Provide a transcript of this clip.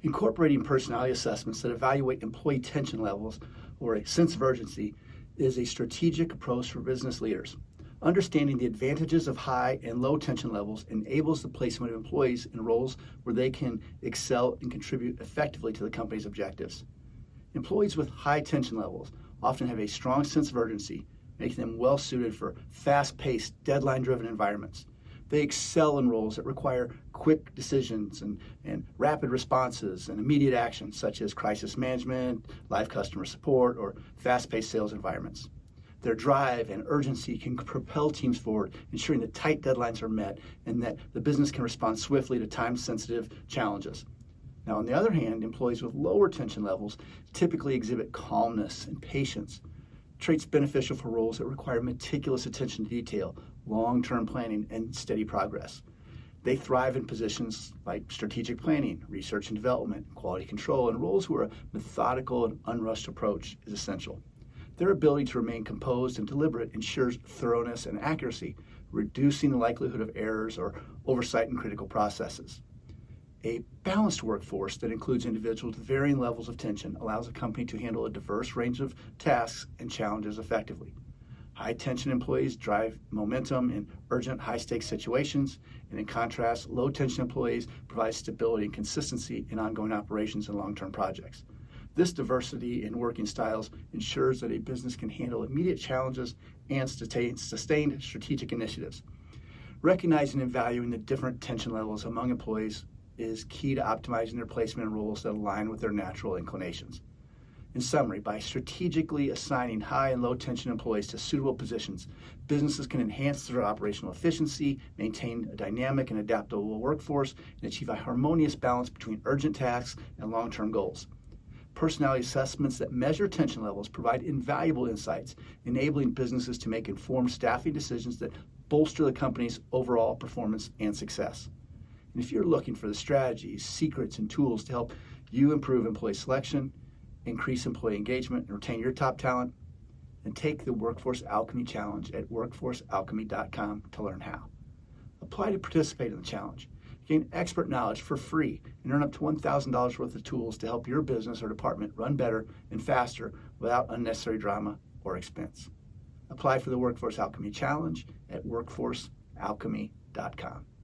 Incorporating personality assessments that evaluate employee tension levels or a sense of urgency is a strategic approach for business leaders. Understanding the advantages of high and low tension levels enables the placement of employees in roles where they can excel and contribute effectively to the company's objectives. Employees with high tension levels often have a strong sense of urgency, making them well suited for fast-paced, deadline-driven environments. They excel in roles that require quick decisions and rapid responses and immediate action, such as crisis management, live customer support, or fast-paced sales environments. Their drive and urgency can propel teams forward, ensuring that tight deadlines are met and that the business can respond swiftly to time-sensitive challenges. Now, on the other hand, employees with lower tension levels typically exhibit calmness and patience, traits beneficial for roles that require meticulous attention to detail, long-term planning, and steady progress. They thrive in positions like strategic planning, research and development, quality control, and roles where a methodical and unrushed approach is essential. Their ability to remain composed and deliberate ensures thoroughness and accuracy, reducing the likelihood of errors or oversight in critical processes. A balanced workforce that includes individuals with varying levels of tension allows a company to handle a diverse range of tasks and challenges effectively. High-tension employees drive momentum in urgent, high-stakes situations, and in contrast, low-tension employees provide stability and consistency in ongoing operations and long-term projects. This diversity in working styles ensures that a business can handle immediate challenges and sustained strategic initiatives. Recognizing and valuing the different tension levels among employees is key to optimizing their placement in roles that align with their natural inclinations. In summary, by strategically assigning high and low tension employees to suitable positions, businesses can enhance their operational efficiency, maintain a dynamic and adaptable workforce, and achieve a harmonious balance between urgent tasks and long-term goals. Personality assessments that measure tension levels provide invaluable insights, enabling businesses to make informed staffing decisions that bolster the company's overall performance and success. And if you're looking for the strategies, secrets, and tools to help you improve employee selection, increase employee engagement, and retain your top talent, then take the Workforce Alchemy Challenge at workforcealchemy.com to learn how. Apply to participate in the challenge. Gain expert knowledge for free and earn up to $1,000 worth of tools to help your business or department run better and faster without unnecessary drama or expense. Apply for the Workforce Alchemy Challenge at workforcealchemy.com.